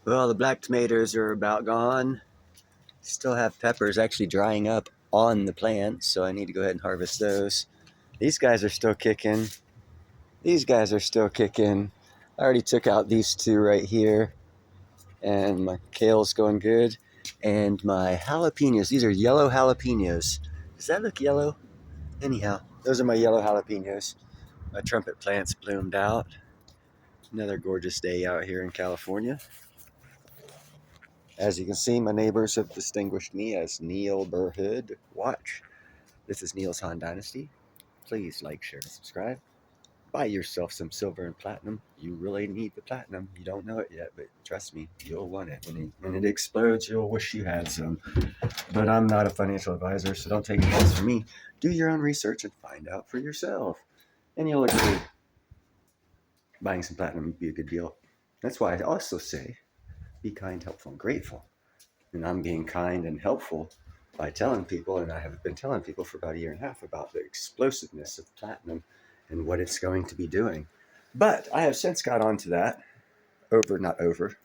Well, the black tomatoes are about gone. Still have peppers actually drying up on the plant, so I need to go ahead and harvest those. These guys are still kicking. These guys are still kicking. I already took out these two right here, and my kale's going good. And my jalapenos, these are yellow jalapenos. Does that look yellow? Anyhow, those are my yellow jalapenos. My trumpet plants bloomed out. Another gorgeous day out here in California. As you can see, my neighbors have distinguished me as Neil Burhood. Watch. This is Neil's Han Dynasty. Please like, share, and subscribe. Buy yourself some silver and platinum. You really need the platinum. You don't know it yet, but trust me, you'll want it. When it explodes, you'll wish you had some. But I'm not a financial advisor, so don't take advice from me. Do your own research and find out for yourself. And you'll agree buying some platinum would be a good deal. That's why I also say be kind, helpful, and grateful. And I'm being kind and helpful by telling people, and I have been telling people for about a year and a half about the explosiveness of platinum and what it's going to be doing. But I have since got on to that. Not over.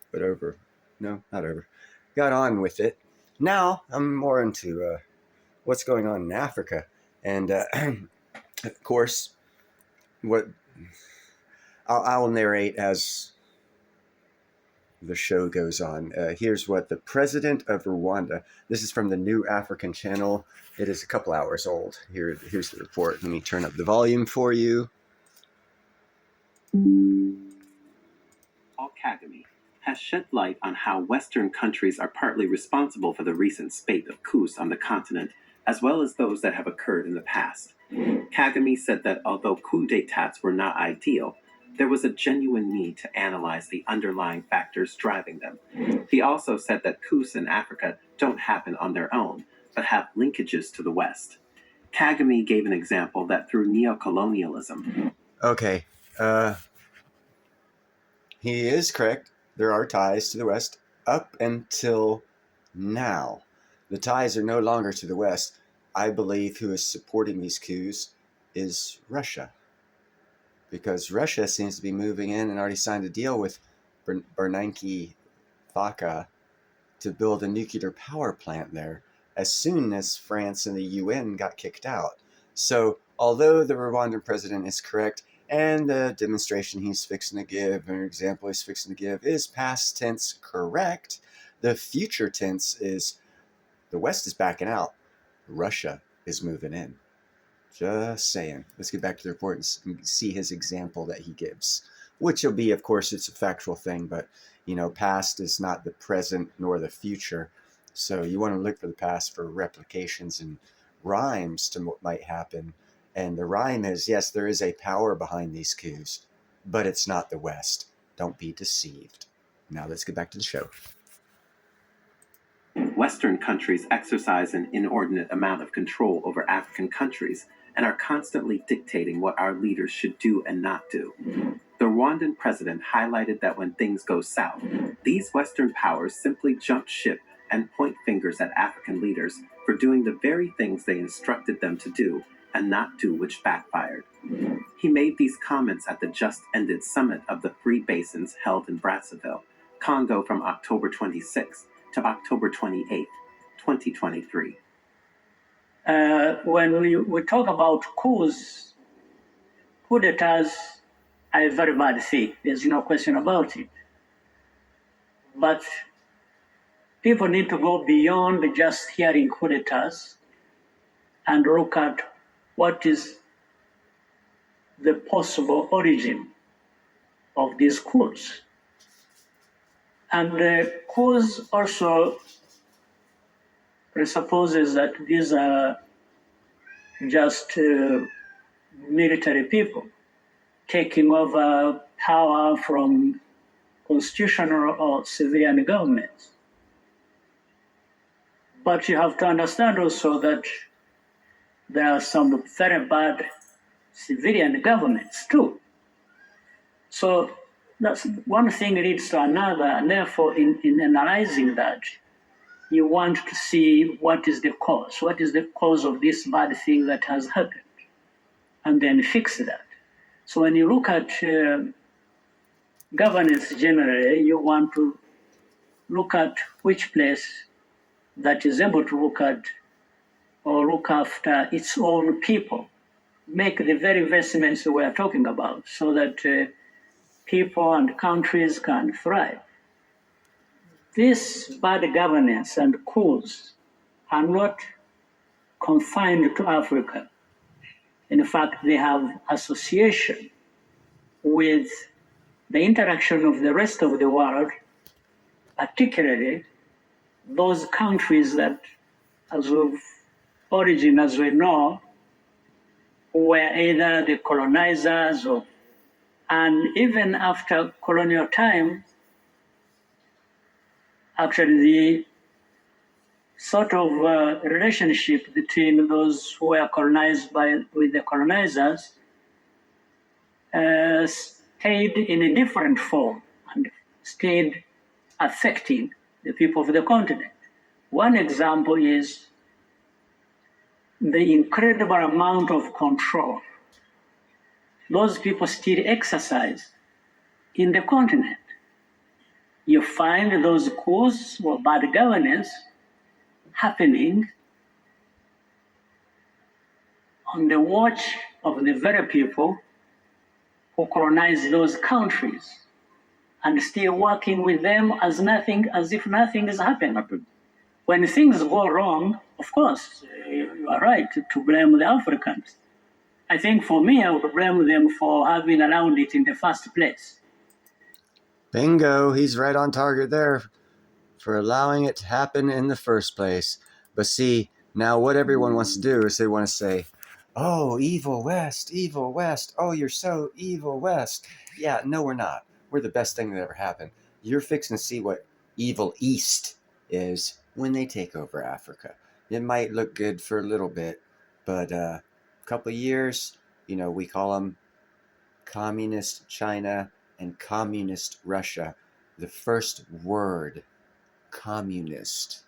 No, not over. Got on with it. Now I'm more into what's going on in Africa. And of course, what I'll narrate as the show goes on. Here's what the president of Rwanda, this is from the New African Channel. It is a couple hours old. Here's the report. Let me turn up the volume for you. Paul Kagame has shed light on how Western countries are partly responsible for the recent spate of coups on the continent, as well as those that have occurred in the past. Kagame said that although coup d'etats were not ideal, there was a genuine need to analyze the underlying factors driving them. He also said that coups in Africa don't happen on their own, but have linkages to the West. Kagame gave an example that through neocolonialism. Okay. He is correct. There are ties to the West up until now. The ties are no longer to the West. I believe who is supporting these coups is Russia. Because Russia seems to be moving in and already signed a deal with Bernanke Thaka to build a nuclear power plant there as soon as France and the UN got kicked out. So although the Rwandan president is correct and the demonstration he's fixing to give, an example he's fixing to give, is past tense correct, the future tense is the West is backing out. Russia is moving in. Just saying. Let's get back to the report and see his example that he gives, which will be, of course, it's a factual thing, but, past is not the present nor the future. So you want to look for the past for replications and rhymes to what might happen. And the rhyme is, yes, there is a power behind these coups, but it's not the West. Don't be deceived. Now let's get back to the show. Western countries exercise an inordinate amount of control over African countries and are constantly dictating what our leaders should do and not do. The Rwandan president highlighted that when things go south, these Western powers simply jump ship and point fingers at African leaders for doing the very things they instructed them to do and not do, which backfired. He made these comments at the just-ended summit of the Three Basins held in Brazzaville, Congo from October 26th to October 28th, 2023. When we talk about coups, coup d'etats are a very bad thing. There's no question about it. But people need to go beyond just hearing coup d'etats and look at what is the possible origin of these coups. And the coups also presupposes that these are just military people taking over power from constitutional or civilian governments. But you have to understand also that there are some very bad civilian governments too. So that's one thing leads to another, and therefore in analyzing that, you want to see what is the cause of this bad thing that has happened, and then fix that. So when you look at governance generally, you want to look at which place that is able to look at or look after its own people, make the very investments we are talking about so that people and countries can thrive. This bad governance and coups are not confined to Africa. In fact, they have association with the interaction of the rest of the world, particularly those countries that, as of origin, as we know, were either the colonizers or, and even after colonial time, actually the sort of relationship between those who were colonized with the colonizers stayed in a different form and stayed affecting the people of the continent. One example is the incredible amount of control those people still exercise in the continent. You find those coups or bad governance happening on the watch of the very people who colonize those countries and still working with them as if nothing has happened. When things go wrong, of course, you are right to blame the Africans. I think for me, I would blame them for having allowed it in the first place. Bingo, he's right on target there for allowing it to happen in the first place. But see, now what everyone wants to do is they want to say, oh, evil West, evil West. Oh, you're so evil West. Yeah, no, we're not. We're the best thing that ever happened. You're fixing to see what evil East is when they take over Africa. It might look good for a little bit, but a couple of years, we call them communist China and communist Russia. The first word, communist,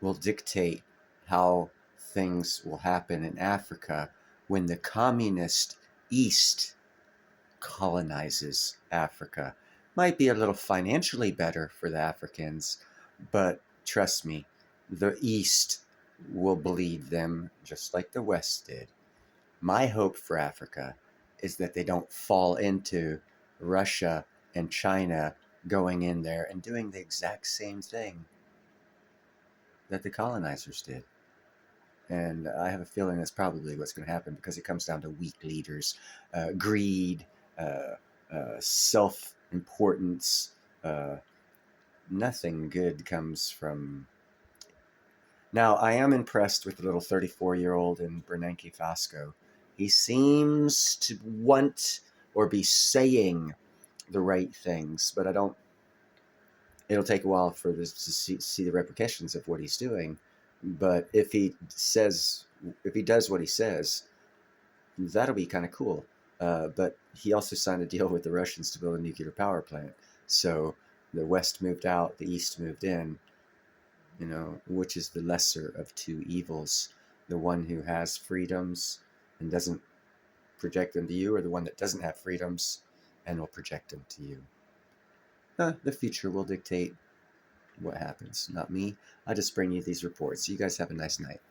will dictate how things will happen in Africa when the communist East colonizes Africa. Might be a little financially better for the Africans, but trust me, the East will bleed them just like the West did. My hope for Africa is that they don't fall into Russia and China going in there and doing the exact same thing that the colonizers did. And I have a feeling that's probably what's going to happen because it comes down to weak leaders, greed, self importance. Nothing good comes from. Now, I am impressed with the little 34-year-old in Bernanke Fasco. He seems to want or be saying the right things, but I don't. It'll take a while for this to see the repercussions of what he's doing. But if he does what he says, that'll be kind of cool. But he also signed a deal with the Russians to build a nuclear power plant. So the West moved out, the East moved in. Which is the lesser of two evils? The one who has freedoms and doesn't project them to you, or the one that doesn't have freedoms and will project them to you? The future will dictate what happens, not me. I just bring you these reports. You guys have a nice night.